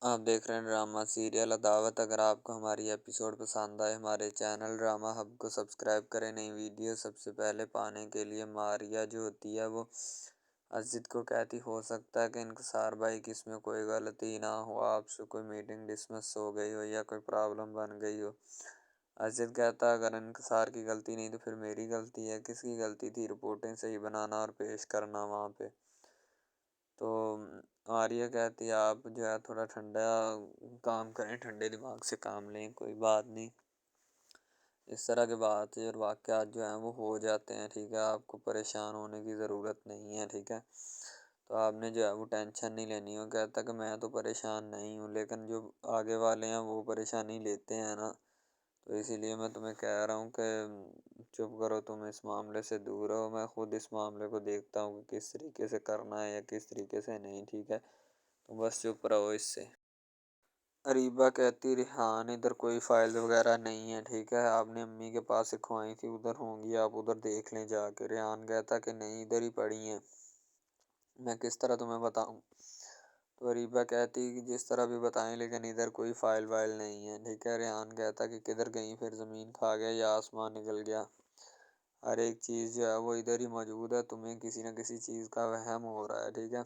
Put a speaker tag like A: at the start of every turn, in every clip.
A: آپ دیکھ رہے ہیں ڈرامہ سیریل عداوت۔ اگر آپ کو ہماری ایپیسوڈ پسند آئے ہمارے چینل ڈرامہ ہب کو سبسکرائب کریں۔ نئی ویڈیو سب سے پہلے پانے کے لیے ماریا جو ہوتی ہے وہ اسجد کو کہتی ہو سکتا ہے کہ انکسار بھائی کہ اس میں کوئی غلطی نہ ہو، آپ سے کوئی میٹنگ ڈسمس ہو گئی ہو یا کوئی پرابلم بن گئی ہو۔ اسجد کہتا ہے اگر انکسار کی غلطی نہیں تو پھر میری غلطی ہے۔ کس کی غلطی تھی؟ رپورٹیں صحیح بنانا اور پیش کرنا وہاں پہ۔ تو آریہ کہتی ہے آپ جو ہے تھوڑا ٹھنڈا کام کریں، ٹھنڈے دماغ سے کام لیں، کوئی بات نہیں، اس طرح کے بات اور واقعات جو ہیں وہ ہو جاتے ہیں، ٹھیک ہے، آپ کو پریشان ہونے کی ضرورت نہیں ہے، ٹھیک ہے، تو آپ نے جو ہے وہ ٹینشن نہیں لینی ہو۔ کہتا کہ میں تو پریشان نہیں ہوں لیکن جو آگے والے ہیں وہ پریشانی لیتے ہیں نا، تو اسی لیے میں تمہیں کہہ رہا ہوں کہ چپ کرو، تم اس معاملے سے دور رہو، میں خود اس معاملے کو دیکھتا ہوں کہ کس طریقے سے کرنا ہے یا کس طریقے سے نہیں، ٹھیک ہے، تم بس چپ رہو اس سے۔ اریبہ کہتی ریحان ادھر کوئی فائل وغیرہ نہیں ہے، ٹھیک ہے، آپ نے امی کے پاس رکھوائی تھی، ادھر ہوں گی، آپ ادھر دیکھ لیں جا کے۔ ریحان کہتا کہ نہیں ادھر ہی پڑی ہیں، میں کس طرح تمہیں بتاؤں؟ تو اریبہ کہتی کہ جس طرح بھی بتائیں لیکن ادھر کوئی فائل وائل نہیں ہے، ٹھیک ہے۔ ریحان کہتا کہ کدھر گئیں پھر؟ زمین کھا گیا یا آسمان نکل گیا؟ ہر ایک چیز جو ہے وہ ادھر ہی موجود ہے، تمہیں کسی نہ کسی چیز کا وہم ہو رہا ہے، ٹھیک ہے۔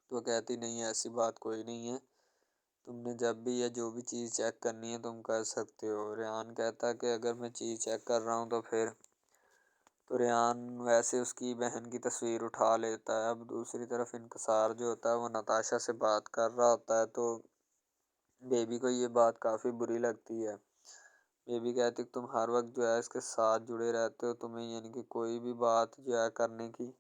A: تو کہتی نہیں ایسی بات کوئی نہیں ہے، تم نے جب بھی یا جو بھی چیز چیک کرنی ہے تم کر سکتے ہو۔ ریحان کہتا کہ اگر میں چیز چیک کر رہا ہوں تو پھر تو ریحان ویسے اس کی بہن کی تصویر اٹھا لیتا ہے۔ اب دوسری طرف انکسار جو ہوتا ہے وہ نتاشا سے بات کر رہا ہوتا ہے، تو بیبی کو یہ بات کافی بری لگتی ہے۔ بیبی کہتی کہ تم ہر وقت جو ہے اس کے ساتھ جڑے رہتے ہو، تمہیں یعنی کہ کوئی بھی بات جو ہے کرنے کی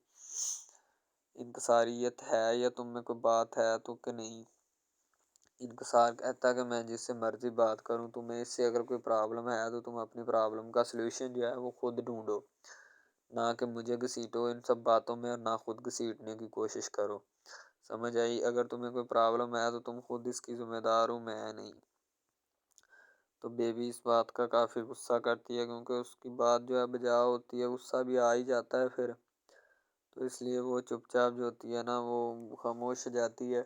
A: انکساریت ہے یا تم میں کوئی بات ہے تو کہ نہیں؟ انکسار کہتا کہ میں جس سے مرضی بات کروں، تمہیں اس سے اگر کوئی پرابلم ہے تو تم اپنی پرابلم کا سلوشن جو ہے وہ خود ڈھونڈو، نہ کہ مجھے گھسیٹو ان سب باتوں میں اور نہ خود گھسیٹنے کی کوشش کرو، سمجھ آئی؟ اگر تمہیں کوئی پرابلم ہے تو تم خود اس کی ذمہ دار ہو، میں نہیں۔ تو بیبی اس بات کا کافی غصہ کرتی ہے کیونکہ اس کی بات جو ہے بجا ہوتی ہے، غصہ بھی آ ہی جاتا ہے پھر، تو اس لیے وہ چپ چاپ جو ہوتی ہے نا وہ خاموش جاتی ہے،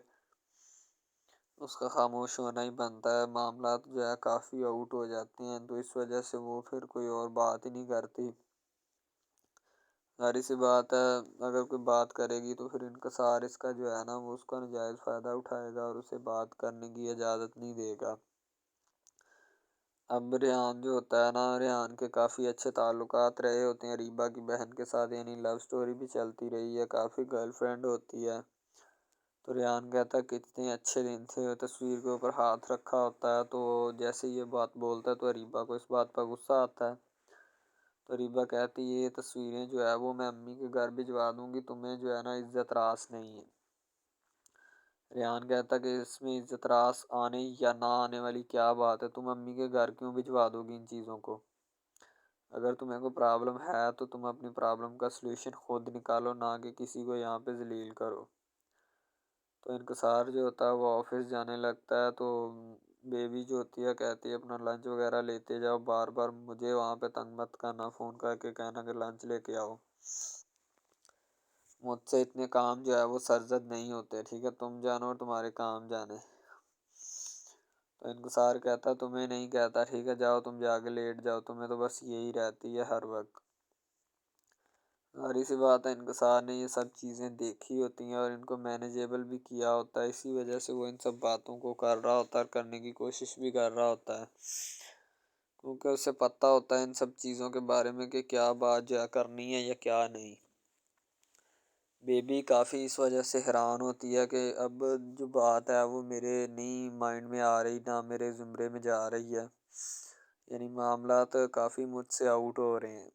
A: اس کا خاموش ہونا ہی بنتا ہے۔ معاملات جو ہے کافی آؤٹ ہو جاتے ہیں تو اس وجہ سے وہ پھر کوئی اور بات ہی نہیں کرتی۔ ظاہر سی بات ہے اگر کوئی بات کرے گی تو پھر انکسار اس کا جو ہے نا وہ اس کا ناجائز فائدہ اٹھائے گا اور اسے بات کرنے کی اجازت نہیں دے گا۔ اب ریحان جو ہوتا ہے نا، ریحان کے کافی اچھے تعلقات رہے ہوتے ہیں اریبہ کی بہن کے ساتھ، یعنی لو سٹوری بھی چلتی رہی ہے، کافی گرل فرینڈ ہوتی ہے۔ تو ریحان کہتا ہے کتنے اچھے دن تھے، تصویر کے اوپر ہاتھ رکھا ہوتا ہے، تو جیسے یہ بات بولتا ہے تو اریبہ کو اس بات پر غصہ آتا ہے۔ تو اریبہ کہتی یہ تصویریں جو ہے وہ میں امی کے گھر بھجوا دوں گی، تمہیں جو ہے نا عزت راس نہیں ہے۔ ریحان کہتا کہ اس میں عزت راس آنے یا نہ آنے والی کیا بات ہے، تم امی کے گھر کیوں بھجوا دو گی ان چیزوں کو؟ اگر تمہیں کوئی پرابلم ہے تو تم اپنی پرابلم کا سلوشن خود نکالو، نہ کہ کسی کو یہاں پہ ذلیل کرو۔ تو انکسار جو ہوتا ہے وہ آفس جانے لگتا ہے، تو بیبی جو ہوتی ہے کہتی ہے اپنا لنچ وغیرہ لیتے جاؤ، بار بار مجھے وہاں پہ تنگ مت کرنا، فون کر کے کہنا کہ لنچ لے کے آؤ، مجھ سے اتنے کام جو ہے وہ سرزد نہیں ہوتے، ٹھیک ہے، تم جانو اور تمہارے کام جانے۔ تو انکسار کہتا تمہیں نہیں کہتا، ٹھیک ہے، جاؤ تم جا کے لیٹ جاؤ، تمہیں تو بس یہی رہتی ہے ہر وقت۔ ظاہر سی بات ہے انکسار نے یہ سب چیزیں دیکھی ہوتی ہیں اور ان کو مینیجیبل بھی کیا ہوتا ہے، اسی وجہ سے وہ ان سب باتوں کو کر رہا ہوتا ہے، کرنے کی کوشش بھی کر رہا ہوتا ہے، کیونکہ اسے پتہ ہوتا ہے ان سب چیزوں کے بارے میں کہ کیا بات جو ہے کرنی ہے یا کیا نہیں۔ بیبی کافی اس وجہ سے حیران ہوتی ہے کہ اب جو بات ہے وہ میرے نہیں مائنڈ میں آ رہی، نہ میرے زمرے میں جا رہی ہے، یعنی معاملات کافی مجھ سے آؤٹ ہو رہے ہیں۔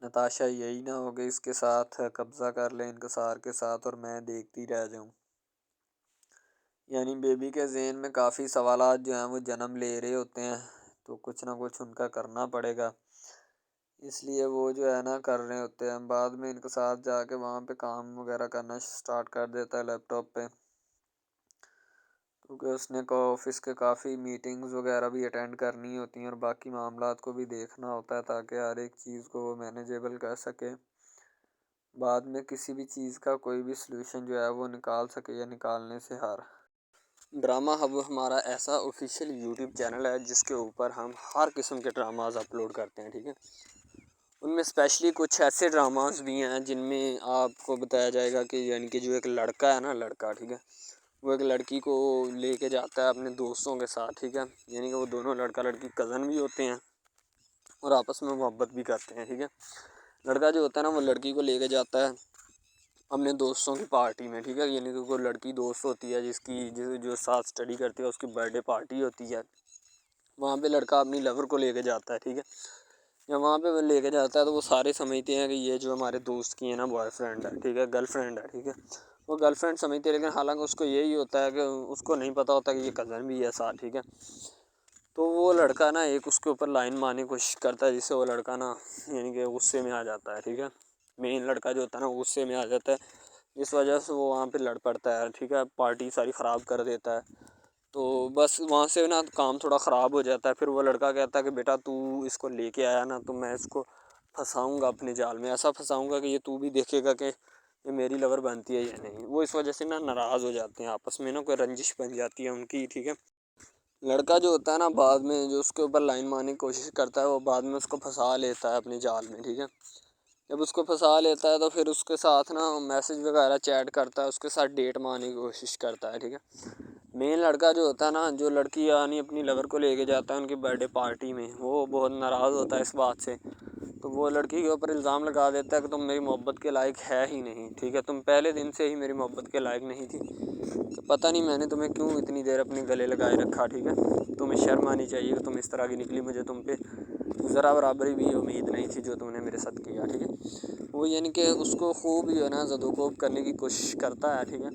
A: نتاشا یہی نہ ہو کہ اس کے ساتھ قبضہ کر لیں انکسار کے ساتھ اور میں دیکھتی رہ جاؤں، یعنی بیبی کے ذہن میں کافی سوالات جو ہیں وہ جنم لے رہے ہوتے ہیں، تو کچھ نہ کچھ ان کا کرنا پڑے گا، اس لیے وہ جو ہے نا کر رہے ہوتے ہیں۔ بعد میں انکسار جا کے وہاں پہ کام وغیرہ کرنا سٹارٹ کر دیتا ہے لیپ ٹاپ پہ، کیونکہ اس نے آفس کے کافی میٹنگز وغیرہ بھی اٹینڈ کرنی ہوتی ہیں اور باقی معاملات کو بھی دیکھنا ہوتا ہے تاکہ ہر ایک چیز کو وہ مینیجیبل کر سکے۔ بعد میں کسی بھی چیز کا کوئی بھی سلوشن جو ہے وہ نکال سکے یا نکالنے سے ہار۔ ڈرامہ ہب ہمارا ایسا آفیشیل یوٹیوب چینل ہے جس کے اوپر ہم ہر قسم کے ڈراماز اپلوڈ کرتے ہیں، ٹھیک ہے۔ ان میں اسپیشلی کچھ ایسے ڈراماز بھی ہیں جن میں آپ کو بتایا جائے گا کہ یعنی کہ جو ایک لڑکا ہے نا، لڑکا، ٹھیک ہے، وہ ایک لڑکی کو لے کے جاتا ہے اپنے دوستوں کے ساتھ، ٹھیک ہے، یعنی کہ وہ دونوں لڑکا لڑکی کزن بھی ہوتے ہیں اور آپس میں محبت بھی کرتے ہیں، ٹھیک ہے۔ لڑکا جو ہوتا ہے نا وہ لڑکی کو لے کے جاتا ہے اپنے دوستوں کی پارٹی میں، ٹھیک ہے، یعنی کہ کوئی لڑکی دوست ہوتی ہے جو ساتھ اسٹڈی کرتی ہے، اس کی برتھ ڈے پارٹی ہوتی ہے، وہاں پہ لڑکا اپنی لور کو لے کے جاتا ہے، ٹھیک ہے۔ جب وہاں پہ وہ لے کے جاتا ہے تو وہ سارے سمجھتے ہیں کہ یہ جو ہمارے دوست کی ہے نا بوائے فرینڈ ہے، ٹھیک ہے، گرل فرینڈ ہے، ٹھیک ہے، وہ گرل فرینڈ سمجھتے ہیں، لیکن حالانکہ اس کو یہی ہوتا ہے کہ اس کو نہیں پتہ ہوتا کہ یہ کزن بھی ہے ساتھ، ٹھیک ہے۔ تو وہ لڑکا نا ایک اس کے اوپر لائن مارنے کی کوشش کرتا ہے، جس سے وہ لڑکا نا یعنی کہ غصے میں آ جاتا ہے، ٹھیک ہے، مین لڑکا جو ہوتا ہے نا غصے میں آ جاتا ہے، جس وجہ سے وہ وہاں پہ لڑ پڑتا ہے، ٹھیک ہے، پارٹی ساری خراب کر دیتا ہے۔ تو بس وہاں سے نا کام تھوڑا خراب ہو جاتا ہے، پھر وہ لڑکا کہتا ہے کہ بیٹا تو اس کو لے کے آیا نا تو میں اس کو پھنساؤں گا اپنے جال میں، ایسا پھنساؤں گا کہ یہ تو بھی دیکھے گا کہ یہ میری لور بنتی ہے یا نہیں۔ وہ اس وجہ سے نا ناراض ہو جاتے ہیں، آپس میں نا کوئی رنجش بن جاتی ہے ان کی، ٹھیک ہے۔ لڑکا جو ہوتا ہے نا بعد میں جو اس کے اوپر لائن مارنے کی کوشش کرتا ہے، وہ بعد میں اس کو پھنسا لیتا ہے اپنے جال میں، ٹھیک ہے۔ جب اس کو پھنسا لیتا ہے تو پھر اس کے ساتھ نا میسج وغیرہ چیٹ کرتا ہے، اس کے ساتھ ڈیٹ مارنے کی کوشش کرتا ہے، ٹھیک ہے۔ مین لڑکا جو ہوتا ہے نا، جو لڑکی یعنی اپنی لور کو لے کے جاتا ہے ان کی برتھ ڈے پارٹی میں، وہ بہت ناراض ہوتا ہے اس بات سے، تو وہ لڑکی کے اوپر الزام لگا دیتا ہے کہ تم میری محبت کے لائق ہے ہی نہیں، ٹھیک ہے، تم پہلے دن سے ہی میری محبت کے لائق نہیں تھی، تو پتہ نہیں میں نے تمہیں کیوں اتنی دیر اپنے گلے لگائے رکھا، ٹھیک ہے، تمہیں شرم آنی چاہیے کہ تم اس طرح کی نکلی، مجھے تم پہ ذرا برابری بھی امید نہیں تھی جو تم نے میرے ساتھ کیا، ٹھیک ہے۔ وہ یعنی کہ اس کو خوب جو ہے نا زد و کوب کرنے کی کوشش کرتا ہے، ٹھیک ہے،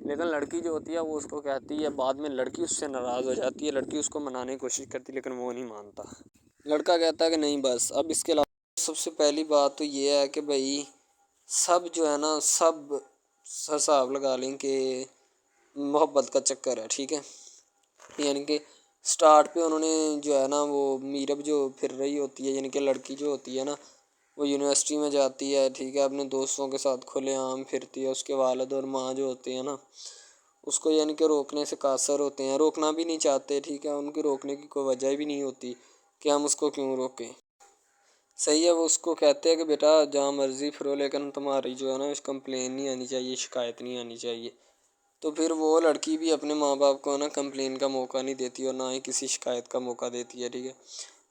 A: لیکن لڑکی جو ہوتی ہے وہ اس کو کہتی ہے، بعد میں لڑکی اس سے ناراض ہو جاتی ہے، لڑکی اس کو منانے کی کوشش کرتی ہے لیکن وہ نہیں مانتا۔ لڑکا کہتا ہے کہ نہیں بس اب اس کے علاوہ سب سے پہلی بات تو یہ ہے کہ بھائی سب جو ہے نا سب حساب لگا لیں کہ محبت کا چکر ہے، ٹھیک ہے، یعنی کہ سٹارٹ پہ انہوں نے جو ہے نا وہ میرب جو پھر رہی ہوتی ہے، یعنی کہ لڑکی جو ہوتی ہے نا وہ یونیورسٹی میں جاتی ہے، ٹھیک ہے، اپنے دوستوں کے ساتھ کھلے عام پھرتی ہے، اس کے والد اور ماں جو ہوتے ہیں نا اس کو یعنی کہ روکنے سے قاصر ہوتے ہیں، روکنا بھی نہیں چاہتے، ٹھیک ہے، ان کی روکنے کی کوئی وجہ بھی نہیں ہوتی کہ ہم اس کو کیوں روکیں، صحیح ہے۔ وہ اس کو کہتے ہیں کہ بیٹا جہاں مرضی پھرو لیکن تمہاری جو ہے نا اس کمپلین نہیں آنی چاہیے، شکایت نہیں آنی چاہیے، تو پھر وہ لڑکی بھی اپنے ماں باپ کو نا کمپلین کا موقع نہیں دیتی اور نہ ہی کسی شکایت کا موقع دیتی ہے، ٹھیک ہے،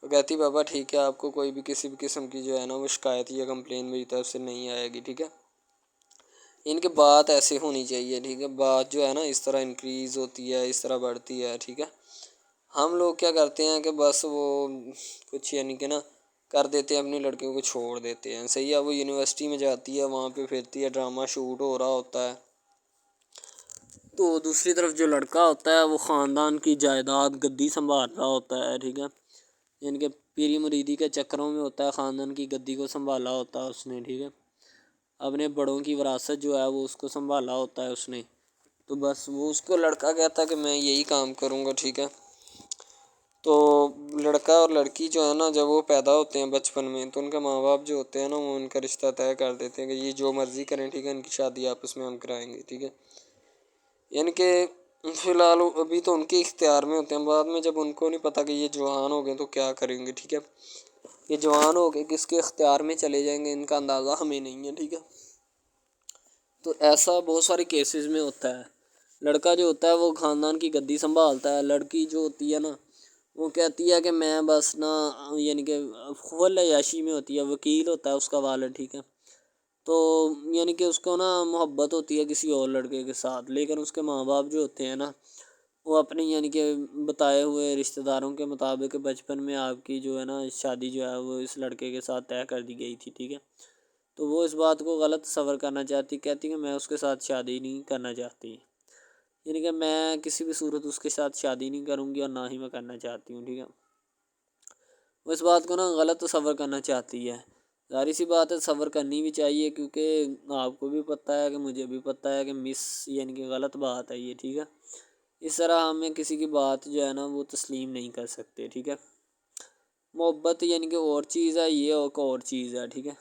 A: وہ کہتی بابا ٹھیک ہے آپ کو کوئی بھی کسی بھی قسم کی جو ہے نا وہ شکایت یا کمپلین میری طرف سے نہیں آئے گی، ٹھیک ہے، ان کے بات ایسے ہونی چاہیے، ٹھیک ہے، بات جو ہے نا اس طرح انکریز ہوتی ہے، اس طرح بڑھتی ہے، ٹھیک ہے۔ ہم لوگ کیا کرتے ہیں کہ بس وہ کچھ یعنی کہ نا کر دیتے ہیں، اپنی لڑکیوں کو چھوڑ دیتے ہیں، صحیح ہے، وہ یونیورسٹی میں جاتی ہے، وہاں پہ پھرتی ہے، ڈرامہ شوٹ ہو رہا ہوتا ہے، تو دوسری طرف جو لڑکا ہوتا ہے وہ خاندان کی جائیداد گدی سنبھال رہا ہوتا ہے، ٹھیک ہے، یعنی کہ پیری مریدی کے چکروں میں ہوتا ہے، خاندان کی گدی کو سنبھالا ہوتا ہے اس نے، ٹھیک ہے، اپنے بڑوں کی وراثت جو ہے وہ اس کو سنبھالا ہوتا ہے اس نے، تو بس وہ اس کو لڑکا کہتا ہے کہ میں یہی کام کروں گا، ٹھیک ہے۔ تو لڑکا اور لڑکی جو ہے نا جب وہ پیدا ہوتے ہیں بچپن میں تو ان کے ماں باپ جو ہوتے ہیں نا وہ ان کا رشتہ طے کر دیتے ہیں کہ یہ جو مرضی کریں، ٹھیک ہے، ان کی شادی آپس میں ہم کرائیں گے، ٹھیک ہے، یعنی کہ فی الحال ابھی تو ان کے اختیار میں ہوتے ہیں، بعد میں جب ان کو نہیں پتہ کہ یہ جوان ہو گئے تو کیا کریں گے، ٹھیک ہے، یہ جوان ہو کے کس کے اختیار میں چلے جائیں گے ان کا اندازہ ہمیں نہیں ہے، ٹھیک ہے۔ تو ایسا بہت سارے کیسز میں ہوتا ہے، لڑکا جو ہوتا ہے وہ خاندان کی گدی سنبھالتا ہے، لڑکی جو ہوتی ہے نا وہ کہتی ہے کہ میں بس نا یعنی کہ فل عیاشی میں ہوتی ہے، وکیل ہوتا ہے اس کا والد، ٹھیک ہے، تو یعنی کہ اس کو نا محبت ہوتی ہے کسی اور لڑکے کے ساتھ، لیکن اس کے ماں باپ جو ہوتے ہیں نا وہ اپنی یعنی کہ بتائے ہوئے رشتہ داروں کے مطابق بچپن میں آپ کی جو ہے نا شادی جو ہے وہ اس لڑکے کے ساتھ طے کر دی گئی تھی، ٹھیک ہے، تو وہ اس بات کو غلط تصور کرنا چاہتی، کہتی کہ میں اس کے ساتھ شادی نہیں کرنا چاہتی، یعنی کہ میں کسی بھی صورت اس کے ساتھ شادی نہیں کروں گی اور نہ ہی میں کرنا چاہتی ہوں، ٹھیک ہے، وہ اس بات کو نا غلط تصور کرنا چاہتی ہے، ظاہر سی بات ہے تصور کرنی بھی چاہیے کیونکہ آپ کو بھی پتہ ہے کہ مجھے بھی پتہ ہے کہ یعنی کہ غلط بات ہے یہ، ٹھیک ہے، اس طرح ہمیں کسی کی بات جو ہے نا وہ تسلیم نہیں کر سکتے، ٹھیک ہے، محبت یعنی کہ اور چیز ہے، یہ اور چیز ہے، ٹھیک ہے،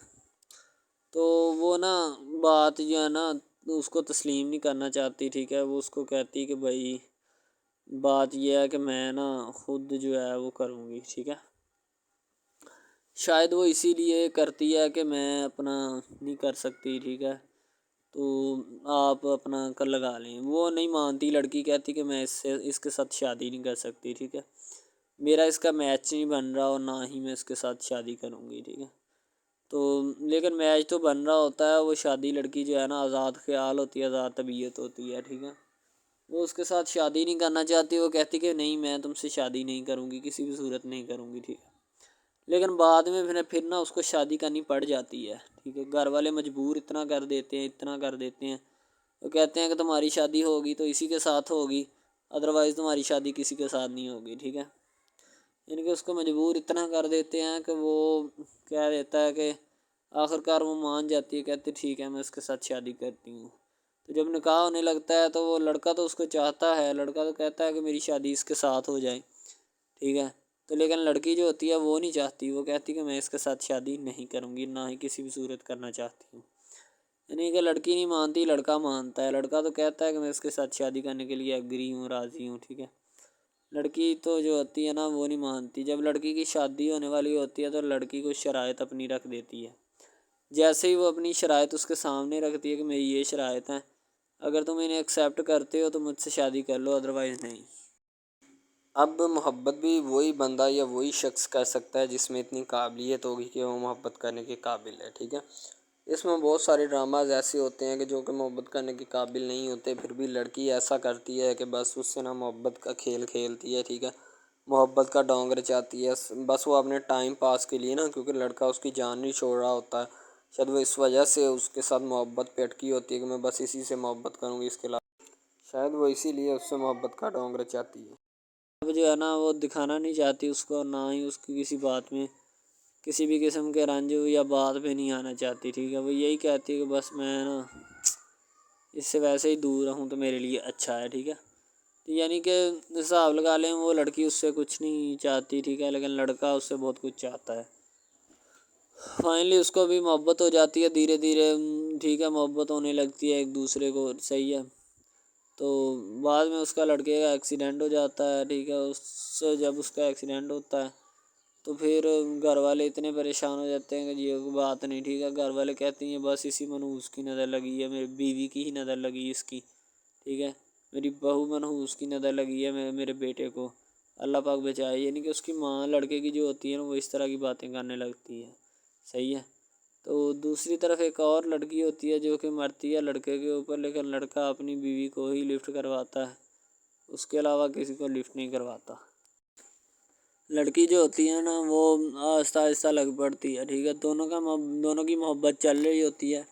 B: تو وہ نا بات جو ہے نا اس کو تسلیم نہیں کرنا چاہتی، ٹھیک ہے، وہ اس کو کہتی کہ بھائی بات یہ ہے کہ میں نا خود جو ہے وہ کروں گی، ٹھیک ہے۔ شاید وہ اسی لیے کرتی ہے کہ میں اپنا نہیں کر سکتی، ٹھیک ہے، تو آپ اپنا کر لگا لیں۔ وہ نہیں مانتی، لڑکی کہتی کہ میں اس کے ساتھ شادی نہیں کر سکتی، ٹھیک ہے، میرا اس کا میچ نہیں بن رہا اور نہ ہی میں اس کے ساتھ شادی کروں گی، ٹھیک ہے۔ تو لیکن میچ تو بن رہا ہوتا ہے، وہ شادی لڑکی جو ہے نا آزاد خیال ہوتی ہے، آزاد طبیعت ہوتی ہے، ٹھیک ہے، وہ اس کے ساتھ شادی نہیں کرنا چاہتی، وہ کہتی کہ نہیں میں تم سے شادی نہیں کروں گی، کسی بھی صورت نہیں کروں گی، ٹھیک ہے۔ لیکن بعد میں پھر نا اس کو شادی کرنی پڑ جاتی ہے، ٹھیک ہے، گھر والے مجبور اتنا کر دیتے ہیں، وہ کہتے ہیں کہ تمہاری شادی ہوگی تو اسی کے ساتھ ہوگی، ادروائز تمہاری شادی کسی کے ساتھ نہیں ہوگی، ٹھیک ہے۔ یعنی کہ اس کو مجبور اتنا کر دیتے ہیں کہ وہ کہہ دیتا ہے کہ آخرکار وہ مان جاتی ہے، کہتی ٹھیک ہے میں اس کے ساتھ شادی کرتی ہوں۔ تو جب نکاح ہونے لگتا ہے تو وہ لڑکا تو اس کو چاہتا ہے، لڑکا تو کہتا ہے کہ میری شادی اس کے ساتھ ہو جائے، ٹھیک ہے، تو لیکن لڑکی جو ہوتی ہے وہ نہیں چاہتی، وہ کہتی کہ میں اس کے ساتھ شادی نہیں کروں گی، نہ ہی کسی بھی صورت کرنا چاہتی ہوں۔ یعنی کہ لڑکی نہیں مانتی، لڑکا مانتا ہے، لڑکا تو کہتا ہے کہ میں اس کے ساتھ شادی کرنے کے لیے ایگری ہوں، راضی ہوں، ٹھیک ہے۔ لڑکی تو جو ہوتی ہے نا وہ نہیں مانتی، جب لڑکی کی شادی ہونے والی ہوتی ہے تو لڑکی کو شرائط اپنی رکھ دیتی ہے، جیسے ہی وہ اپنی شرائط اس کے سامنے رکھتی ہے کہ میری یہ شرائط ہیں، اگر تم انہیں ایکسیپٹ کرتے ہو تو مجھ سے شادی کر لو، ادروائز نہیں۔ اب محبت بھی وہی بندہ یا وہی شخص کر سکتا ہے جس میں اتنی قابلیت ہوگی کہ وہ محبت کرنے کے قابل ہے، ٹھیک ہے۔ اس میں بہت سارے ڈراماز ایسے ہوتے ہیں کہ جو کہ محبت کرنے کے قابل نہیں ہوتے، پھر بھی لڑکی ایسا کرتی ہے کہ بس اس سے نا محبت کا کھیل کھیلتی ہے، ٹھیک ہے، محبت کا ڈونگ رچاتی ہے، بس وہ اپنے ٹائم پاس کے لیے نا، کیونکہ لڑکا اس کی جان نہیں چھوڑ رہا ہوتا ہے، شاید وہ اس وجہ سے اس کے ساتھ محبت پہ اٹکی ہوتی ہے کہ میں بس اسی سے محبت کروں گی، اس کے علاوہ شاید وہ اسی لیے اس سے محبت کا ڈونگ رچاتی ہے۔ اب جو ہے نا وہ دکھانا نہیں چاہتی اس کو، نہ ہی اس کی کسی بات میں کسی بھی قسم کے رنج یا بات پہ نہیں آنا چاہتی، ٹھیک ہے، وہ یہی کہتی ہے کہ بس میں نا اس سے ویسے ہی دور رہوں تو میرے لیے اچھا ہے، ٹھیک ہے۔ یعنی کہ حساب لگا لیں وہ لڑکی اس سے کچھ نہیں چاہتی، ٹھیک ہے، لیکن لڑکا اس سے بہت کچھ چاہتا ہے۔ فائنلی اس کو بھی محبت ہو جاتی ہے دھیرے دھیرے، ٹھیک ہے، محبت ہونے لگتی ہے ایک دوسرے کو، صحیح ہے۔ تو بعد میں اس کا لڑکے کا ایکسیڈنٹ ہو جاتا ہے، ٹھیک ہے، اس سے جب اس کا ایکسیڈنٹ ہوتا ہے تو پھر گھر والے اتنے پریشان ہو جاتے ہیں کہ یہ بات نہیں، ٹھیک ہے، گھر والے کہتے ہیں بس اسی منحوس کی نظر لگی ہے، میری بیوی کی ہی نظر لگی اس کی، ٹھیک ہے، میری بہو منحوس کی نظر لگی ہے میرے بیٹے کو، اللہ پاک بچائے۔ یعنی کہ اس کی ماں لڑکے کی جو ہوتی ہے نا وہ اس طرح کی باتیں کرنے لگتی ہے، صحیح ہے۔ تو دوسری طرف ایک اور لڑکی ہوتی ہے جو کہ مرتی ہے لڑکے کے اوپر، لیکن لڑکا اپنی بیوی کو ہی لفٹ کرواتا ہے، اس کے علاوہ کسی کو لفٹ نہیں کرواتا۔ لڑکی جو ہوتی ہے نا وہ آہستہ آہستہ لگ پڑتی ہے، ٹھیک ہے، دونوں کی محبت چل رہی ہوتی ہے،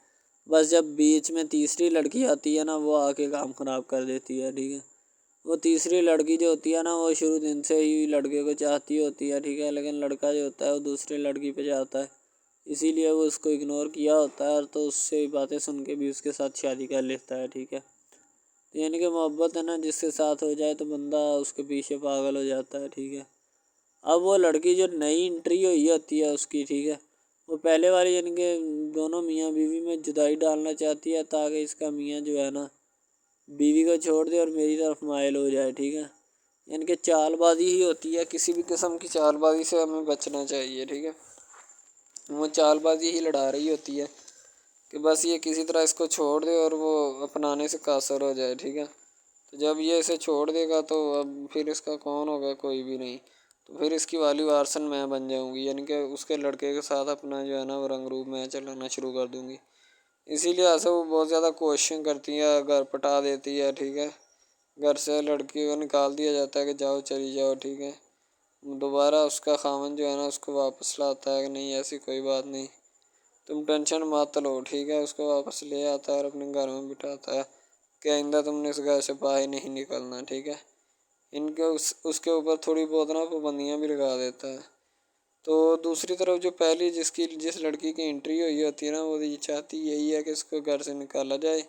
B: بس جب بیچ میں تیسری لڑکی آتی ہے نا وہ آ کے کام خراب کر دیتی ہے، ٹھیک ہے۔ وہ تیسری لڑکی جو ہوتی ہے نا وہ شروع دن سے ہی لڑکے کو چاہتی ہوتی ہے، ٹھیک ہے، لیکن لڑکا جو ہوتا ہے وہ دوسری لڑکی پہ جاتا ہے، اسی لیے وہ اس کو اگنور کیا ہوتا ہے، تو اس سے باتیں سن کے بھی اس کے ساتھ شادی کر لیتا ہے، ٹھیک ہے۔ یعنی کہ محبت ہے نا جس کے ساتھ ہو جائے تو بندہ اس کے پیچھے پاگل ہو جاتا ہے، ٹھیک ہے۔ اب وہ لڑکی جو نئی انٹری ہوئی ہوتی ہے اس کی، ٹھیک ہے، وہ پہلے والی یعنی کہ دونوں میاں بیوی میں جدائی ڈالنا چاہتی ہے تاکہ اس کا میاں جو ہے نا بیوی کو چھوڑ دے اور میری طرف مائل ہو جائے، ٹھیک ہے، یعنی کہ چال بازی ہی ہوتی ہے، کسی بھی قسم کی چال بازی سے ہمیں بچنا چاہیے، ٹھیک ہے۔ وہ چال بازی ہی لڑا رہی ہوتی ہے کہ بس یہ کسی طرح اس کو چھوڑ دے اور وہ اپنانے سے قاصر ہو جائے، ٹھیک ہے۔ تو جب یہ اسے چھوڑ دے گا تو اب پھر اس کا کون ہوگا، کوئی بھی نہیں، تو پھر اس کی والی وارثن میں بن جاؤں گی، یعنی کہ اس کے لڑکے کے ساتھ اپنا جو ہے نا وہ رنگ روپ میں چلانا شروع کر دوں گی۔ اسی لیے ایسے وہ بہت زیادہ کوششیں کرتی ہے، گھر پٹا دیتی ہے، ٹھیک ہے، گھر سے لڑکی کو نکال دیا جاتا ہے کہ جاؤ چلی جاؤ، ٹھیک ہے۔ دوبارہ اس کا خاوند جو ہے نا اس کو واپس لاتا ہے کہ نہیں ایسی کوئی بات نہیں، تم ٹینشن مت لو، ٹھیک ہے، اس کو واپس لے آتا ہے اور اپنے گھر میں بٹھاتا ہے کہ آئندہ تم نے اس گھر سے باہر نہیں نکلنا، ٹھیک ہے۔ ان کے اس کے اوپر تھوڑی بہت نا پابندیاں بھی لگا دیتا ہے۔ تو دوسری طرف جو پہلی جس لڑکی کی انٹری ہوئی ہوتی ہے نا وہ یہ چاہتی یہی ہے کہ اس کو گھر سے نکالا جائے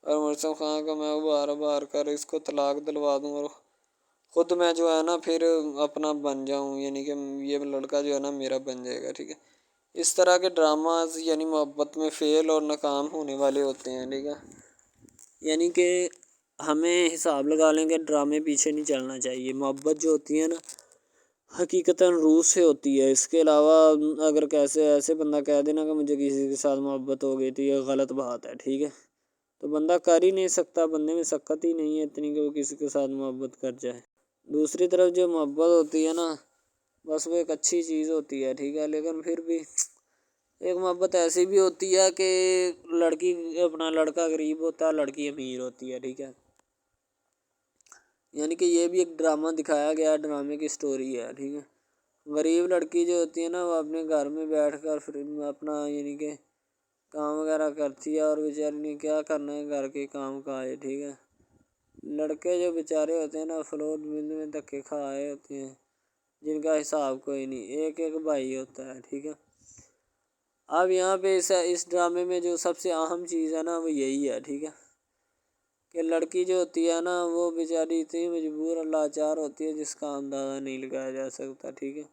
B: اور مرسم خان کو میں بار کر اس کو طلاق دلوا دوں اور خود میں جو ہے نا پھر اپنا بن جاؤں، یعنی کہ یہ لڑکا جو ہے نا میرا بن جائے گا، ٹھیک ہے۔ اس طرح کے ڈراماز یعنی محبت میں فیل اور ناکام ہونے والے ہوتے ہیں، ٹھیک ہے. یعنی کہ ہمیں حساب لگا لیں کہ ڈرامے پیچھے نہیں چلنا چاہیے. محبت جو ہوتی ہے نا حقیقتاً روح سے ہوتی ہے. اس کے علاوہ اگر ایسے بندہ کہہ دینا کہ مجھے کسی کے ساتھ محبت ہو گئی تھی، یہ غلط بات ہے، ٹھیک ہے. تو بندہ کر ہی نہیں سکتا، بندے میں سکت ہی نہیں ہے اتنی کہ وہ کسی کے ساتھ محبت کر جائے. دوسری طرف جو محبت ہوتی ہے نا بس وہ ایک اچھی چیز ہوتی ہے، ٹھیک ہے. لیکن پھر بھی ایک محبت ایسی بھی ہوتی ہے کہ لڑکا غریب ہوتا ہے، لڑکی امیر ہوتی ہے، ٹھیک ہے. یعنی کہ یہ بھی ایک ڈرامہ دکھایا گیا، ڈرامے کی سٹوری ہے، ٹھیک ہے. غریب لڑکی جو ہوتی ہے نا وہ اپنے گھر میں بیٹھ کر پھر اپنا یعنی کہ کام وغیرہ کرتی ہے، اور بیچاری نے کیا کرنا ہے گھر کے کام کاج، ٹھیک ہے. لڑکے جو بیچارے ہوتے ہیں نا فلوٹ مل میں دھکے کھائے ہوتے ہیں، جن کا حساب کوئی نہیں، ایک بھائی ہوتا ہے، ٹھیک ہے. اب یہاں پہ اس ڈرامے میں جو سب سے اہم چیز ہے نا وہ یہی ہے، ٹھیک ہے، کہ لڑکی جو ہوتی ہے نا وہ بیچاری اتنی مجبور اور لاچار ہوتی ہے جس کا اندازہ نہیں لگایا جا سکتا، ٹھیک ہے.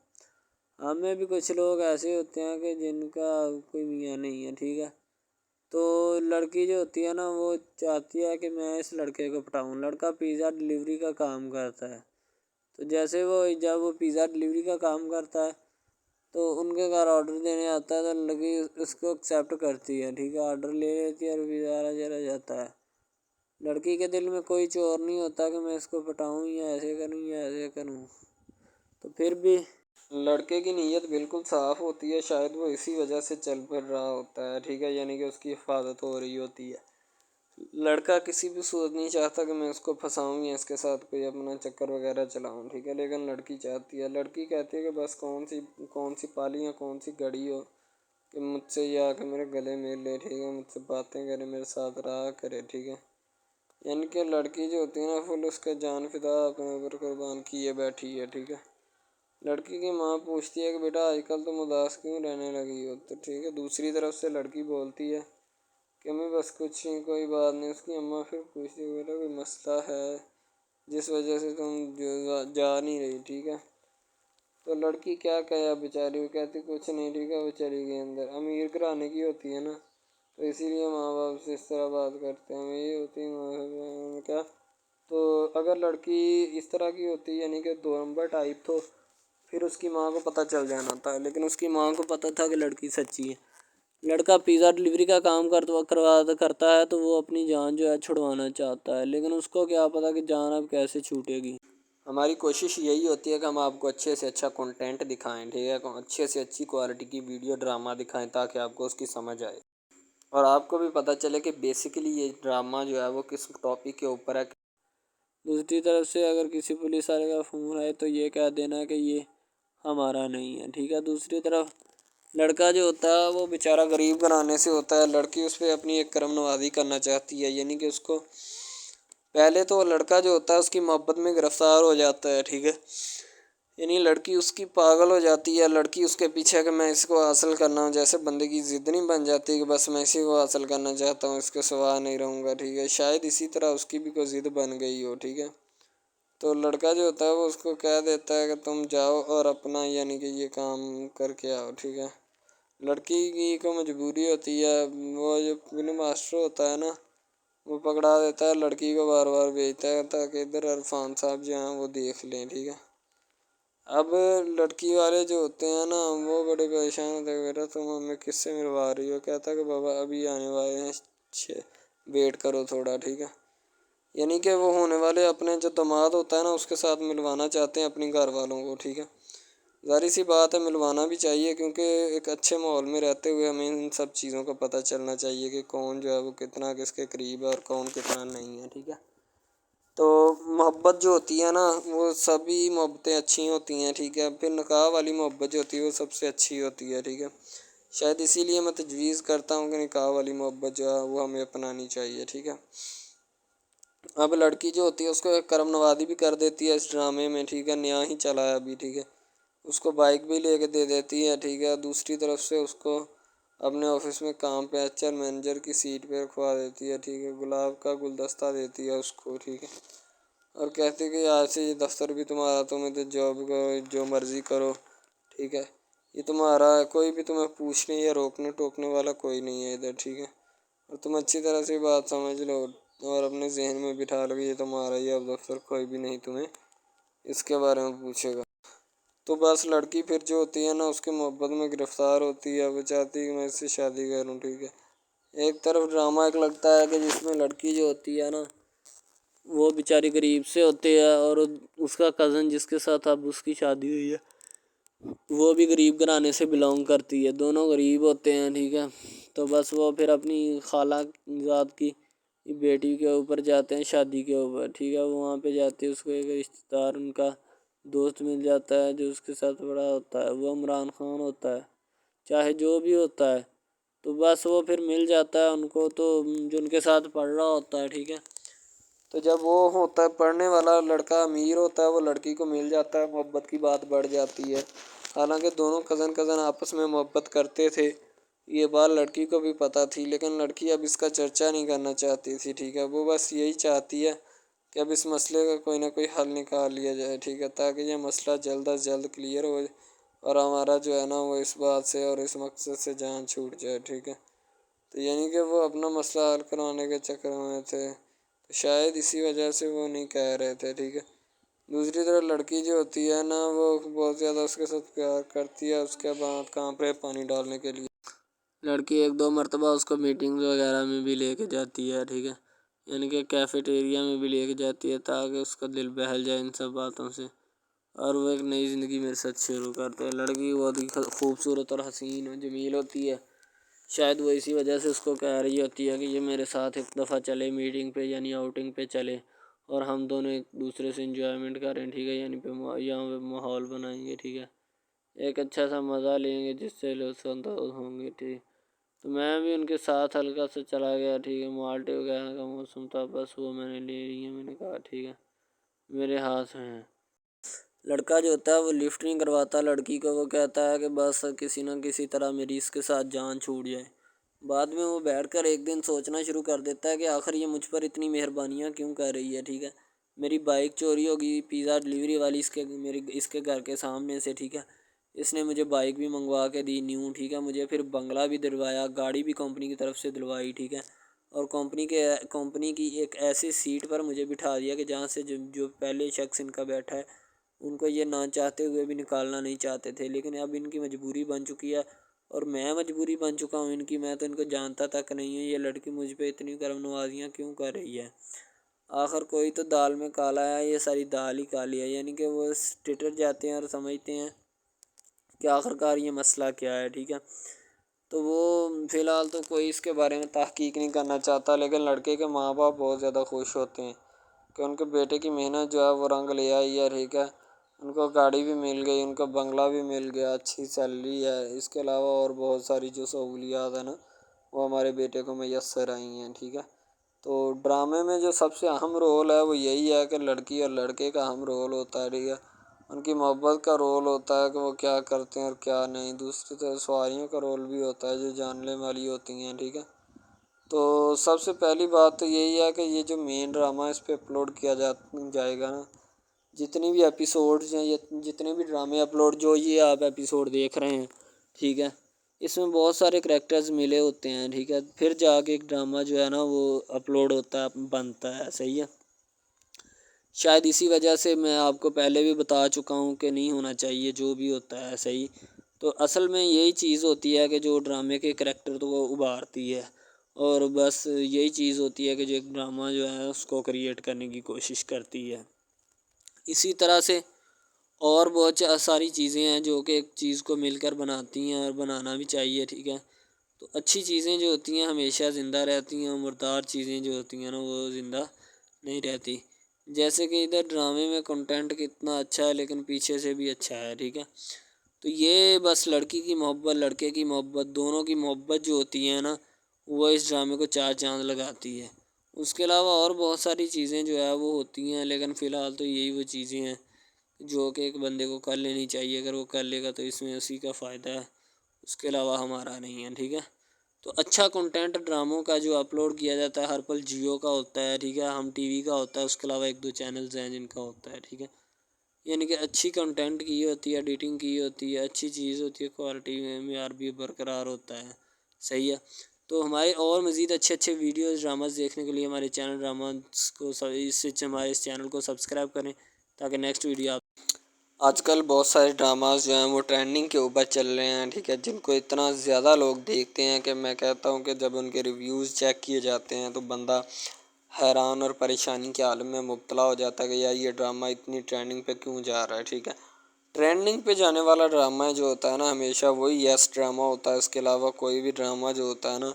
B: ہمیں بھی کچھ لوگ ایسے ہوتے ہیں کہ جن کا کوئی میاں نہیں ہے، ٹھیک ہے. تو لڑکی جو ہوتی ہے نا وہ چاہتی ہے کہ میں اس لڑکے کو پٹاؤں. لڑکا پیزا ڈلیوری کا کام کرتا ہے، تو جیسے جب وہ پیزا ڈلیوری کا کام کرتا ہے تو ان کے گھر آرڈر دینے آتا ہے، تو لڑکی اس کو ایکسیپٹ کرتی ہے، ٹھیک ہے. آرڈر لے لیتی ہے اور پیزا چلا جاتا ہے. لڑکی کے دل میں کوئی چور نہیں ہوتا کہ میں اس کو پٹاؤں یا ایسے کروں یا ایسے کروں. تو پھر بھی لڑکے کی نیت بالکل صاف ہوتی ہے، شاید وہ اسی وجہ سے چل پھر رہا ہوتا ہے، ٹھیک ہے. یعنی کہ اس کی حفاظت ہو رہی ہوتی ہے. لڑکا کسی بھی صورت نہیں چاہتا کہ میں اس کو پھنساؤں یا اس کے ساتھ کوئی اپنا چکر وغیرہ چلاؤں، ٹھیک ہے. لیکن لڑکی چاہتی ہے، لڑکی کہتی ہے کہ بس کون سی پالی یا کون سی گڑی ہو کہ مجھ سے یا کہ میرے گلے مل لے، ٹھیک ہے، مجھ سے باتیں کرے، میرے ساتھ رہا کرے، ٹھیک ہے. یعنی کہ لڑکی جو ہوتی ہے نا فل اس کا جان فدا اپنے اوپر قربان کیے بیٹھی ہے، ٹھیک ہے. لڑکی کی ماں پوچھتی ہے کہ بیٹا آج کل تم اداس کیوں رہنے لگی ہو، تو ٹھیک ہے. دوسری طرف سے لڑکی بولتی ہے کہ میں بس کچھ نہیں، کوئی بات نہیں. اس کی اماں پھر پوچھتی ہے بیٹا کوئی مسئلہ ہے جس وجہ سے تم جا نہیں رہی، ٹھیک ہے. تو لڑکی کیا کہے بیچاری، وہ کہتی کچھ نہیں، ٹھیک ہے. وہ چلی گئی اندر. امیر گھرانے کی ہوتی ہے نا تو اسی لیے ماں باپ سے اس طرح بات کرتے ہیں. یہی ہوتی ہے کیا. تو اگر لڑکی اس طرح کی ہوتی یعنی کہ دو نمبر ٹائپ، تو پھر اس کی ماں کو پتہ چل جانا تھا. لیکن اس کی ماں کو پتہ تھا کہ لڑکی سچی ہے. لڑکا پیزا ڈلیوری کا کام کرتا ہے تو وہ اپنی جان جو ہے چھڑوانا چاہتا ہے، لیکن اس کو کیا پتہ کہ جان اب کیسے چھوٹے گی. ہماری کوشش یہی ہوتی ہے کہ ہم آپ کو اچھے سے اچھا کنٹینٹ دکھائیں، ٹھیک ہے، اچھے سے اچھی کوالٹی کی ویڈیو ڈرامہ دکھائیں تاکہ آپ کو اس کی سمجھ آئے اور آپ کو بھی پتہ چلے کہ بیسیکلی یہ ڈرامہ جو ہے وہ کس ٹاپک کے اوپر ہے. دوسری طرف سے اگر کسی پولیس والے کا فون آئے تو یہ کہہ دینا کہ یہ ہمارا نہیں ہے، ٹھیک ہے. دوسری طرف لڑکا جو ہوتا ہے وہ بیچارہ غریب گھرانے سے ہوتا ہے. لڑکی اس پہ اپنی ایک کرم نوازی کرنا چاہتی ہے، یعنی کہ اس کو پہلے تو لڑکا جو ہوتا ہے اس کی محبت میں گرفتار ہو جاتا ہے، ٹھیک ہے. یعنی لڑکی اس کی پاگل ہو جاتی ہے. لڑکی اس کے پیچھے کہ میں اس کو حاصل کرنا ہوں، جیسے بندے کی ضد نہیں بن جاتی کہ بس میں اسی کو حاصل کرنا چاہتا ہوں، اس کے سوا نہیں رہوں گا، ٹھیک ہے. شاید اسی طرح اس کی بھی کوئی ضد بن گئی ہو، ٹھیک ہے. تو لڑکا جو ہوتا ہے وہ اس کو کہہ دیتا ہے کہ تم جاؤ اور اپنا یعنی کہ یہ کام کر کے آؤ، ٹھیک ہے. لڑکی کی کو مجبوری ہوتی ہے. وہ جو فلم ماسٹر ہوتا ہے نا وہ پکڑا دیتا ہے لڑکی کو، بار بار بھیجتا ہے تاکہ ادھر عرفان صاحب جو ہیں وہ دیکھ لیں، ٹھیک ہے. اب لڑکی والے جو ہوتے ہیں نا وہ بڑے پریشان ہوتے ہیں، بیٹا تم ہمیں کس سے ملوا رہی ہو. کہتا ہے کہ بابا ابھی آنے والے ہیں، ویٹ کرو تھوڑا، ٹھیک ہے. یعنی کہ وہ ہونے والے اپنے جو داماد ہوتا ہے نا اس کے ساتھ ملوانا چاہتے ہیں اپنی گھر والوں کو، ٹھیک ہے. ظاہر سی بات ہے ملوانا بھی چاہیے، کیونکہ ایک اچھے ماحول میں رہتے ہوئے ہمیں ان سب چیزوں کا پتہ چلنا چاہیے کہ کون جو ہے وہ کتنا کس کے قریب ہے اور کون کتنا نہیں ہے، ٹھیک ہے. تو محبت جو ہوتی ہے نا وہ سبھی محبتیں اچھی ہوتی ہیں، ٹھیک ہے. پھر نکاح والی محبت جو ہوتی ہے وہ سب سے اچھی ہوتی ہے، ٹھیک ہے. شاید اسی لیے میں تجویز کرتا ہوں کہ نکاح والی محبت جو ہے وہ ہمیں اپنانی چاہیے، ٹھیک ہے. اب لڑکی جو ہوتی ہے اس کو ایک کرم نوازی بھی کر دیتی ہے اس ڈرامے میں، ٹھیک ہے. نیا ہی چلا ہے ابھی، ٹھیک ہے. اس کو بائک بھی لے کے دے دیتی ہے، ٹھیک ہے. دوسری طرف سے اس کو اپنے آفس میں کام پہ ایچ آر مینیجر کی سیٹ پہ رکھوا دیتی ہے، ٹھیک ہے. گلاب کا گلدستہ دیتی ہے اس کو، ٹھیک ہے. اور کہتی کہ آج سے یہ دفتر بھی تمہارا، تمہیں تو جاب کو جو مرضی کرو، ٹھیک ہے.
C: یہ تمہارا ہے، کوئی بھی تمہیں پوچھنے یا روکنے ٹوکنے والا کوئی نہیں ہے ادھر، ٹھیک ہے؟ اور تم اچھی طرح سے بات سمجھ لو اور اپنے ذہن میں بٹھا لو کہ یہ تمہارا ہی اب دفتر، کوئی بھی نہیں تمہیں اس کے بارے میں پوچھے گا۔ تو بس لڑکی پھر جو ہوتی ہے نا اس کے محبت میں گرفتار ہوتی ہے، وہ چاہتی ہے کہ میں اس سے شادی کروں، ٹھیک ہے؟ ایک طرف ڈرامہ ایک لگتا ہے کہ جس میں لڑکی جو ہوتی ہے نا وہ بیچاری غریب سے ہوتی ہے، اور اس کا کزن جس کے ساتھ اب اس کی شادی ہوئی ہے وہ بھی غریب گھرانے سے بلانگ کرتی ہے، دونوں غریب ہوتے ہیں، ٹھیک ہے؟ تو بس وہ پھر اپنی خالہ ذات کی بیٹی کے اوپر جاتے ہیں شادی کے اوپر، ٹھیک ہے؟ وہ وہاں پہ جاتے ہیں، اس کو ایک رشتہ دار ان کا دوست مل جاتا ہے جو اس کے ساتھ بڑا ہوتا ہے، وہ عمران خان ہوتا ہے، چاہے جو بھی ہوتا ہے، تو بس وہ پھر مل جاتا ہے ان کو، تو جو ان کے ساتھ پڑھ رہا ہوتا ہے، ٹھیک ہے؟ تو جب وہ ہوتا ہے پڑھنے والا لڑکا امیر ہوتا ہے، وہ لڑکی کو مل جاتا ہے، محبت کی بات بڑھ جاتی ہے، حالانکہ دونوں کزن آپس میں محبت کرتے تھے، یہ بات لڑکی کو بھی پتہ تھی، لیکن لڑکی اب اس کا چرچا نہیں کرنا چاہتی تھی، ٹھیک ہے؟ وہ بس یہی چاہتی ہے کہ اب اس مسئلے کا کوئی نہ کوئی حل نکال لیا جائے، ٹھیک ہے؟ تاکہ یہ مسئلہ جلد از جلد کلیئر ہو اور ہمارا جو ہے نا وہ اس بات سے اور اس مقصد سے جان چھوٹ جائے، ٹھیک ہے؟ تو یعنی کہ وہ اپنا مسئلہ حل کروانے کے چکر میں تھے، تو شاید اسی وجہ سے وہ نہیں کہہ رہے تھے، ٹھیک ہے؟ دوسری طرف لڑکی جو ہوتی ہے نا وہ بہت زیادہ اس کے ساتھ پیار کرتی ہے، اس کے بعد کہاں پہ پانی ڈالنے کے لیے لڑکی ایک دو مرتبہ اس کو میٹنگز وغیرہ میں بھی لے کے جاتی ہے، ٹھیک ہے؟ یعنی کہ کیفیٹیریا میں بھی لے کے جاتی ہے تاکہ اس کا دل بہل جائے ان سب باتوں سے، اور وہ ایک نئی زندگی میرے ساتھ شروع کرتے ہیں۔ لڑکی بہت ہی خوبصورت اور حسین و جمیل ہوتی ہے، شاید وہ اسی وجہ سے اس کو کہہ رہی ہوتی ہے کہ یہ میرے ساتھ ایک دفعہ چلے میٹنگ پہ، یعنی آؤٹنگ پہ چلے، اور ہم دونوں ایک دوسرے سے انجوائمنٹ کریں، ٹھیک ہے؟ یعنی یہاں پہ ماحول بنائیں گے، ٹھیک ہے؟ ایک اچھا سا مزہ لیں گے جس سے لطف اندوز ہوں گے، ٹھیک؟ تو میں بھی ان کے ساتھ ہلکا سے چلا گیا، ٹھیک ہے؟ مالٹے وغیرہ کا موسم تھا، بس وہ میں نے لے لی ہے، میں نے کہا ٹھیک ہے میرے ہاتھ میں ہے۔ لڑکا جو ہوتا ہے وہ لفٹ نہیں کرواتا لڑکی کو، وہ کہتا ہے کہ بس کسی نہ کسی طرح میری اس کے ساتھ جان چھوٹ جائے۔ بعد میں وہ بیٹھ کر ایک دن سوچنا شروع کر دیتا ہے کہ آخر یہ مجھ پر اتنی مہربانیاں کیوں کر رہی ہے، ٹھیک ہے؟ میری بائک چوری ہوگی، پیزا ڈلیوری والی اس کے گھر کے سامنے سے، ٹھیک ہے؟ اس نے مجھے بائک بھی منگوا کے دی نیو، ٹھیک ہے؟ مجھے پھر بنگلہ بھی دلوایا، گاڑی بھی کمپنی کی طرف سے دلوائی، ٹھیک ہے؟ اور کمپنی کی ایک ایسی سیٹ پر مجھے بٹھا دیا کہ جہاں سے جو پہلے شخص ان کا بیٹھا ہے ان کو یہ نہ چاہتے ہوئے بھی نکالنا نہیں چاہتے تھے، لیکن اب ان کی مجبوری بن چکی ہے، اور میں مجبوری بن چکا ہوں ان کی، میں تو ان کو جانتا تک نہیں ہوں، یہ لڑکی مجھ پہ اتنی کرم نوازیاں کیوں کر رہی ہے؟ آخر کوئی تو دال میں کالا ہے، یہ ساری دال ہی کالی ہے، یعنی کہ وہ ٹٹر جاتے ہیں اور سمجھتے ہیں کہ آخر کار یہ مسئلہ کیا ہے، ٹھیک ہے؟ تو وہ فی الحال تو کوئی اس کے بارے میں تحقیق نہیں کرنا چاہتا، لیکن لڑکے کے ماں باپ بہت زیادہ خوش ہوتے ہیں کہ ان کے بیٹے کی محنت جو ہے وہ رنگ لے آئی ہے، ٹھیک ہے؟ ان کو گاڑی بھی مل گئی، ان کو بنگلہ بھی مل گیا، اچھی سیلری ہے، اس کے علاوہ اور بہت ساری جو سہولیات ہیں نا وہ ہمارے بیٹے کو میسر آئی ہیں، ٹھیک ہے؟ تو ڈرامے میں جو سب سے اہم رول ہے وہ یہی ہے کہ لڑکی اور لڑکے کا اہم رول ہوتا ہے، ٹھیک ہے؟ ان کی محبت کا رول ہوتا ہے کہ وہ کیا کرتے ہیں اور کیا نہیں، دوسری طرف سواریوں کا رول بھی ہوتا ہے جو جاننے والی ہوتی ہیں، ٹھیک ہے؟ تو سب سے پہلی بات تو یہی ہے کہ یہ جو مین ڈرامہ اس پہ اپلوڈ کیا جائے گا نا، جتنی بھی ایپیسوڈز ہیں یا جتنے بھی ڈرامے اپلوڈ جو یہ آپ ایپیسوڈ دیکھ رہے ہیں، ٹھیک ہے؟ اس میں بہت سارے کریکٹرز ملے ہوتے ہیں، ٹھیک ہے؟ پھر جا کے ایک ڈرامہ جو ہے نا وہ اپلوڈ ہوتا ہے، بنتا ہے، صحیح ہے؟ شاید اسی وجہ سے میں آپ کو پہلے بھی بتا چکا ہوں کہ نہیں ہونا چاہیے جو بھی ہوتا ہے، صحیح؟ تو اصل میں یہی چیز ہوتی ہے کہ جو ڈرامے کے کریکٹر تو وہ ابھارتی ہے، اور بس یہی چیز ہوتی ہے کہ جو ایک ڈرامہ جو ہے اس کو کریٹ کرنے کی کوشش کرتی ہے۔ اسی طرح سے اور بہت ساری چیزیں ہیں جو کہ ایک چیز کو مل کر بناتی ہیں، اور بنانا بھی چاہیے، ٹھیک ہے؟ تو اچھی چیزیں جو ہوتی ہیں ہمیشہ زندہ رہتی ہیں، مردار چیزیں جو ہوتی ہیں نا وہ زندہ نہیں رہتی، جیسے کہ ادھر ڈرامے میں کنٹینٹ کتنا اچھا ہے لیکن پیچھے سے بھی اچھا ہے، ٹھیک ہے؟ تو یہ بس لڑکی کی محبت لڑکے کی محبت دونوں کی محبت جو ہوتی ہے نا وہ اس ڈرامے کو چار چاند لگاتی ہے۔ اس کے علاوہ اور بہت ساری چیزیں جو ہے وہ ہوتی ہیں، لیکن فی الحال تو یہی وہ چیزیں ہیں جو کہ ایک بندے کو کر لینی چاہیے، اگر وہ کر لے گا تو اس میں اسی کا فائدہ ہے، اس کے علاوہ ہمارا نہیں ہے، ٹھیک ہے؟ تو اچھا کنٹینٹ ڈراموں کا جو اپلوڈ کیا جاتا ہے ہر پل جیو کا ہوتا ہے، ٹھیک ہے؟ ہم ٹی وی کا ہوتا ہے، اس کے علاوہ ایک دو چینلز ہیں جن کا ہوتا ہے، ٹھیک ہے؟
B: یعنی کہ اچھی کنٹینٹ کی ہوتی ہے، ایڈیٹنگ کی ہوتی ہے، اچھی چیز ہوتی ہے، کوالٹی میں معیار بھی برقرار ہوتا ہے. صحیح ہے. تو ہمارے اور مزید اچھے ویڈیوز ڈراماز دیکھنے کے لیے ہمارے چینل ڈراماز کو ہمارے اس چینل کو سبسکرائب کریں تاکہ نیکسٹ ویڈیو آپ.
C: آج کل بہت سارے ڈراماز جو ہیں وہ ٹرینڈنگ کے اوپر چل رہے ہیں، ٹھیک ہے، جن کو اتنا زیادہ لوگ دیکھتے ہیں کہ میں کہتا ہوں کہ جب ان کے ریویوز چیک کیے جاتے ہیں تو بندہ حیران اور پریشانی کے عالم میں مبتلا ہو جاتا ہے کہ یار یہ ڈرامہ اتنی ٹرینڈنگ پہ کیوں جا رہا ہے. ٹھیک ہے، ٹرینڈنگ پہ جانے والا ڈرامہ جو ہوتا ہے نا ہمیشہ وہی یس ڈرامہ ہوتا ہے. اس کے علاوہ کوئی بھی ڈرامہ جو ہوتا ہے نا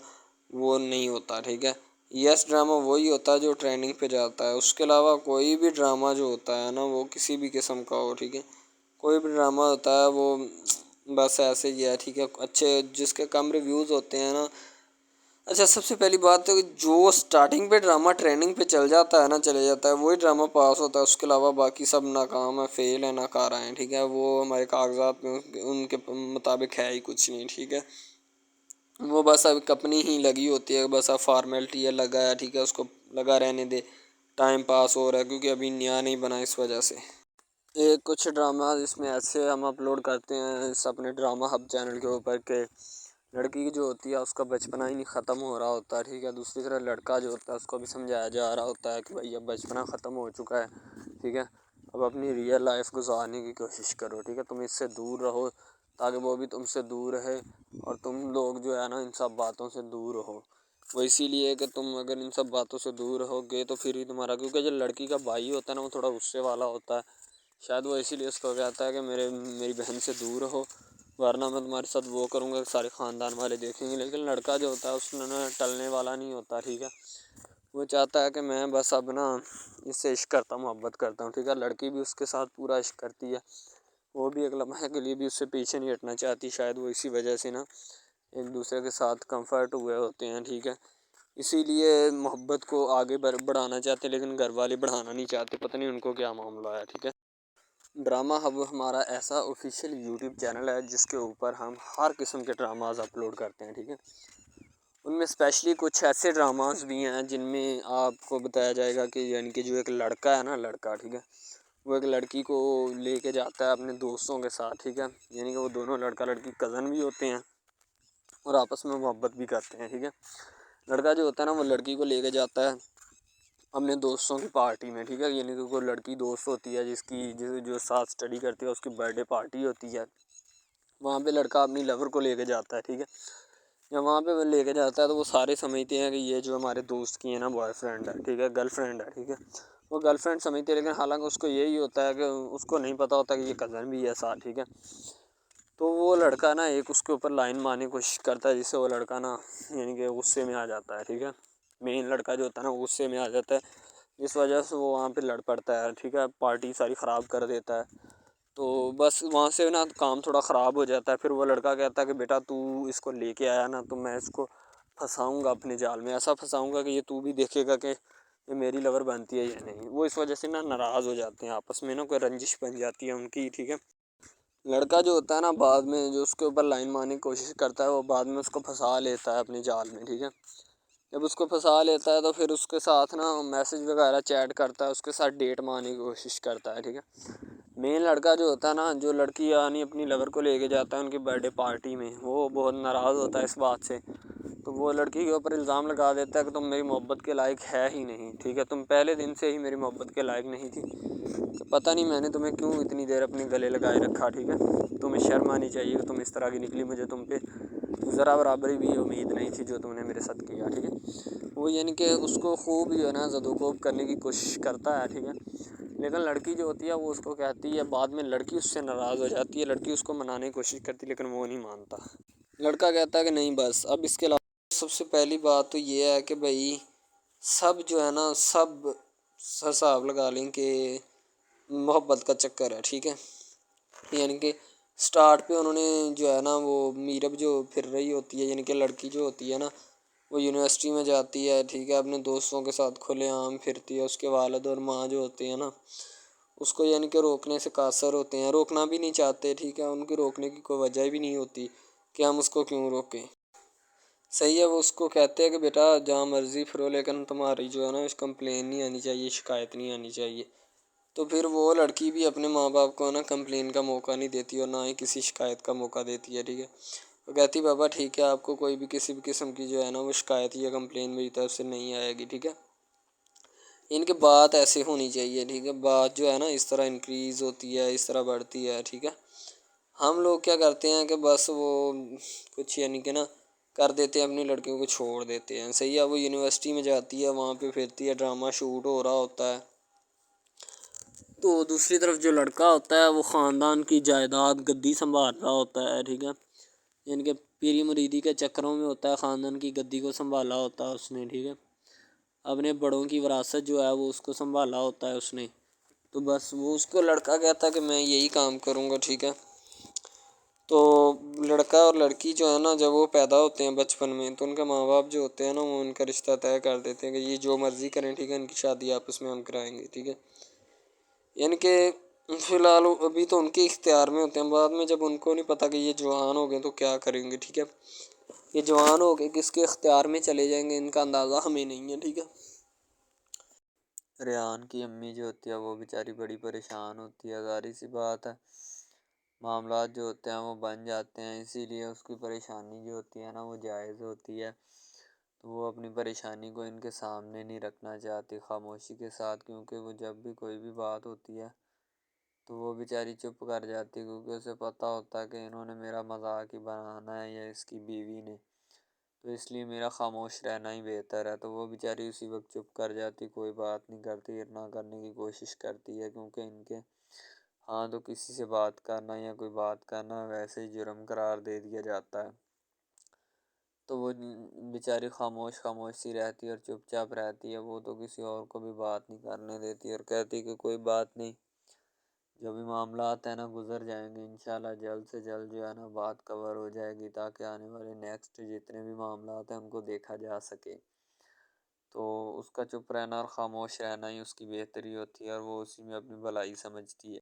C: وہ نہیں ہوتا. ٹھیک ہے، یس ڈرامہ وہی ہوتا ہے جو ٹرینڈنگ پہ جاتا ہے. اس کے علاوہ کوئی بھی ڈرامہ جو ہوتا ہے نا وہ کسی بھی قسم کا ہو، ٹھیک ہے، کوئی بھی ڈرامہ ہوتا ہے وہ بس ایسے ہی ہے. ٹھیک ہے، اچھے جس کے کم ریویوز ہوتے ہیں نا. اچھا، سب سے پہلی بات تو جو سٹارٹنگ پہ ڈرامہ ٹریننگ پہ چل جاتا ہے نا چلے جاتا ہے وہی ڈرامہ پاس ہوتا ہے. اس کے علاوہ باقی سب ناکام ہے، فیل ہے، ناکارہ ہیں. ٹھیک ہے، وہ ہمارے کاغذات میں ان کے مطابق ہے ہی کچھ نہیں. ٹھیک ہے، وہ بس اب اپنی ہی لگی ہوتی ہے، بس اب فارمیلٹی ہے لگا ہے. ٹھیک ہے، اس کو لگا رہنے دے، ٹائم پاس ہو رہا ہے کیونکہ ابھی نیا نہیں بنا اس وجہ سے. کچھ ڈرامہ اس میں ایسے ہم اپلوڈ کرتے ہیں اس اپنے ڈرامہ ہب چینل کے اوپر کہ لڑکی جو ہوتی ہے اس کا بچپنا ہی نہیں ختم ہو رہا ہوتا ہے. ٹھیک ہے، دوسری طرف لڑکا جو ہوتا ہے اس کو بھی سمجھایا جا رہا ہوتا ہے کہ بھائی اب بچپنا ختم ہو چکا ہے. ٹھیک ہے، اب اپنی ریئل لائف گزارنے کی کوشش کرو. ٹھیک ہے، تم اس سے دور رہو تاکہ وہ بھی تم سے دور رہے اور تم لوگ جو ہے نا ان سب باتوں سے دور رہو. وہ اسی لیے کہ تم اگر ان سب باتوں سے دور رہو گے تو پھر ہی تمہارا، کیونکہ جو لڑکی کا بھائی ہوتا ہے نا وہ تھوڑا غصے والا ہوتا ہے. شاید وہ اسی لیے اس کو کہتا ہے کہ میری بہن سے دور رہو ورنہ میں تمہارے ساتھ وہ کروں گا، سارے خاندان والے دیکھیں گے. لیکن لڑکا جو ہوتا ہے اس میں ٹلنے والا نہیں ہوتا. ٹھیک ہے، وہ چاہتا ہے کہ میں بس اب نا اس سے عشق کرتا ہوں، محبت کرتا ہوں. ٹھیک ہے، لڑکی بھی اس کے ساتھ پورا عشق کرتی ہے، وہ بھی ایک لمحے کے لیے بھی اس سے پیچھے نہیں ہٹنا چاہتی. شاید وہ اسی وجہ سے نا ایک دوسرے کے ساتھ کمفرٹ ہوئے ہوتے ہیں. ٹھیک ہے، اسی لیے محبت کو آگے بڑھانا چاہتے لیکن گھر والے بڑھانا نہیں چاہتے، پتہ نہیں ان کو کیا معاملہ ہے. ٹھیک ہے، ڈرامہ ہب ہمارا ایسا آفیشیل یوٹیوب چینل ہے جس کے اوپر ہم ہر قسم کے ڈراماز اپلوڈ کرتے ہیں. ٹھیک ہے، ان میں اسپیشلی کچھ ایسے ڈراماز بھی ہیں جن میں آپ کو بتایا جائے گا کہ یعنی کہ جو ایک لڑکا ہے نا لڑکا، ٹھیک ہے، وہ ایک لڑکی کو لے کے جاتا ہے اپنے دوستوں کے ساتھ. ٹھیک ہے، یعنی کہ وہ دونوں لڑکا لڑکی کزن بھی ہوتے ہیں اور آپس میں محبت بھی کرتے ہیں. ٹھیک ہے، لڑکا جو ہوتا ہے نا وہ لڑکی کو لے کے جاتا ہے اپنے دوستوں کی پارٹی میں. ٹھیک ہے، یعنی کہ کوئی لڑکی دوست ہوتی ہے جو ساتھ اسٹڈی کرتی ہے، اس کی برتھ ڈے پارٹی ہوتی ہے، وہاں پہ لڑکا اپنی لور کو لے کے جاتا ہے. ٹھیک ہے، جب وہاں پہ وہ لے کے جاتا ہے تو وہ سارے سمجھتے ہیں کہ یہ جو ہمارے دوست کی ہے نا بوائے فرینڈ ہے. ٹھیک ہے، گرل فرینڈ ہے. ٹھیک ہے، وہ گرل فرینڈ سمجھتے ہیں لیکن حالانکہ اس کو یہی ہوتا ہے کہ اس کو نہیں پتہ ہوتا کہ یہ کزن بھی ہے ساتھ. ٹھیک ہے، تو وہ لڑکا نا ایک اس کے اوپر لائن مارنے کی کوشش کرتا ہے جس سے وہ لڑکا نا یعنی کہ غصے میں آ جاتا ہے. ٹھیک ہے، مین لڑکا جو ہوتا ہے نا غصے میں آ جاتا ہے جس وجہ سے وہ وہاں پہ لڑ پڑتا ہے. ٹھیک ہے، پارٹی ساری خراب کر دیتا ہے. تو بس وہاں سے نا کام تھوڑا خراب ہو جاتا ہے. پھر وہ لڑکا کہتا ہے کہ بیٹا تو اس کو لے کے آیا نا تو میں اس کو پھنساؤں گا اپنے جال میں، ایسا پھنساؤں گا کہ یہ تو بھی دیکھے گا کہ یہ میری لور بنتی ہے یا نہیں. وہ اس وجہ سے نا ناراض ہو جاتے ہیں آپس میں، نا کوئی رنجش بن جاتی ہے ان کی. ٹھیک ہے، لڑکا جو ہوتا ہے نا بعد میں جو اس کے اوپر لائن مارنے کی کوشش کرتا ہے وہ بعد میں اس کو پھنسا لیتا ہے اپنے جال میں. ٹھیک ہے، جب اس کو پھنسا لیتا ہے تو پھر اس کے ساتھ نا میسج وغیرہ چیٹ کرتا ہے، اس کے ساتھ ڈیٹ مارنے کی کوشش کرتا ہے. ٹھیک ہے، مین لڑکا جو ہوتا ہے نا جو لڑکی یعنی اپنی لور کو لے کے جاتا ہے ان کی برتھ ڈے پارٹی میں، وہ بہت ناراض ہوتا ہے اس بات سے. تو وہ لڑکی کے اوپر الزام لگا دیتا ہے کہ تم میری محبت کے لائق ہے ہی نہیں. ٹھیک ہے، تم پہلے دن سے ہی میری محبت کے لائق نہیں تھی، کہ پتہ نہیں میں نے تمہیں کیوں اتنی دیر اپنے گلے لگائے رکھا. ٹھیک ہے، تمہیں شرم آنی چاہیے کہ تم اس طرح کی نکلی، مجھے تم پہ ذرا برابری بھی امید نہیں تھی جو تم نے میرے ساتھ کیا. ٹھیک ہے، وہ یعنی کہ اس کو خوب جو ہے نا زد و کوب کرنے کی کوشش کرتا ہے. ٹھیک ہے، لیکن لڑکی جو ہوتی ہے وہ اس کو کہتی ہے، بعد میں لڑکی اس سے ناراض ہو جاتی ہے، لڑکی اس کو منانے کی کوشش کرتی ہے لیکن وہ نہیں مانتا. لڑکا کہتا ہے کہ نہیں بس اب اس کے علاوہ. سب سے پہلی بات تو یہ ہے کہ بھائی سب جو ہے نا سب حساب لگا لیں کہ محبت کا چکر ہے. ٹھیک ہے، یعنی کہ سٹارٹ پہ انہوں نے جو ہے نا وہ میرب جو پھر رہی ہوتی ہے یعنی کہ لڑکی جو ہوتی ہے نا وہ یونیورسٹی میں جاتی ہے. ٹھیک ہے، اپنے دوستوں کے ساتھ کھلے عام پھرتی ہے. اس کے والد اور ماں جو ہوتے ہیں نا اس کو یعنی کہ روکنے سے قاصر ہوتے ہیں، روکنا بھی نہیں چاہتے. ٹھیک ہے، ان کی روکنے کی کوئی وجہ بھی نہیں ہوتی کہ ہم اس کو کیوں روکیں. صحیح ہے، وہ اس کو کہتے ہیں کہ بیٹا جہاں مرضی پھرو لیکن تمہاری جو ہے نا اس کمپلین نہیں آنی چاہیے، شکایت نہیں آنی چاہیے. تو پھر وہ لڑکی بھی اپنے ماں باپ کو نا کمپلین کا موقع نہیں دیتی اور نہ ہی کسی شکایت کا موقع دیتی ہے، ٹھیک ہے. وہ کہتی بابا ٹھیک ہے، آپ کو کوئی بھی کسی بھی قسم کی جو ہے نا وہ شکایت یا کمپلین میری طرف سے نہیں آئے گی، ٹھیک ہے. ان کی بات ایسے ہونی چاہیے، ٹھیک ہے. بات جو ہے نا اس طرح انکریز ہوتی ہے، اس طرح بڑھتی ہے، ٹھیک ہے. ہم لوگ کیا کرتے ہیں کہ بس وہ کچھ یعنی کہ نا کر دیتے ہیں، اپنی لڑکیوں کو چھوڑ دیتے ہیں. صحیح ہے، وہ یونیورسٹی میں جاتی ہے، وہاں پہ پھرتی ہے، ڈرامہ شوٹ ہو رہا ہوتا ہے.
B: تو دوسری طرف جو لڑکا ہوتا ہے وہ خاندان کی جائیداد گدی سنبھال رہا ہوتا ہے، ٹھیک ہے. یعنی کہ پیری مریدی کے چکروں میں ہوتا ہے، خاندان کی گدی کو سنبھالا ہوتا ہے اس نے، ٹھیک ہے. اپنے بڑوں کی وراثت جو ہے وہ اس کو سنبھالا ہوتا ہے اس نے. تو بس وہ اس کو لڑکا کہتا ہے کہ میں یہی کام کروں گا، ٹھیک ہے. تو لڑکا اور لڑکی جو ہے نا جب وہ پیدا ہوتے ہیں بچپن میں، تو ان کے ماں باپ جو ہوتے ہیں نا وہ ان کا رشتہ طے کر دیتے ہیں کہ یہ جو مرضی کریں، ٹھیک ہے، ان کی شادی آپس میں ہم کرائیں گے، ٹھیک ہے. یعنی کہ فی الحال ابھی تو ان کے اختیار میں ہوتے ہیں، بعد میں جب ان کو نہیں پتہ کہ یہ جوان ہو گئے تو کیا کریں گے، ٹھیک ہے. یہ جوان ہو گئے کس کے اختیار میں چلے جائیں گے ان کا اندازہ ہمیں نہیں ہے، ٹھیک ہے.
A: ریحان کی امی جو ہوتی ہے وہ بیچاری بڑی پریشان ہوتی ہے، ظاہر سی بات ہے، معاملات جو ہوتے ہیں وہ بن جاتے ہیں، اسی لیے اس کی پریشانی جو ہوتی ہے نا وہ جائز ہوتی ہے. تو وہ اپنی پریشانی کو ان کے سامنے نہیں رکھنا چاہتی خاموشی کے ساتھ، کیونکہ وہ جب بھی کوئی بھی بات ہوتی ہے تو وہ بیچاری چپ کر جاتی، کیونکہ اسے پتہ ہوتا ہے کہ انہوں نے میرا مذاق ہی بنانا ہے یا اس کی بیوی نے، تو اس لیے میرا خاموش رہنا ہی بہتر ہے. تو وہ بیچاری اسی وقت چپ کر جاتی، کوئی بات نہیں کرتی، نہ کرنے کی کوشش کرتی ہے، کیونکہ ان کے ہاں تو کسی سے بات کرنا یا کوئی بات کرنا ویسے ہی جرم قرار دے دیا جاتا ہے. تو وہ بیچاری خاموش سی رہتی ہے اور چپ چاپ رہتی ہے. وہ تو کسی اور کو بھی بات نہیں کرنے دیتی اور کہتی کہ کوئی بات نہیں، جو بھی معاملات ہیں نا گزر جائیں گے انشاءاللہ، جلد سے جلد جو ہے نا بات کور ہو جائے گی، تاکہ آنے والے نیکسٹ جتنے بھی معاملات ہیں ان کو دیکھا جا سکے. تو اس کا چپ رہنا اور خاموش رہنا ہی اس کی بہتری ہوتی ہے، اور وہ اسی میں اپنی بھلائی سمجھتی ہے.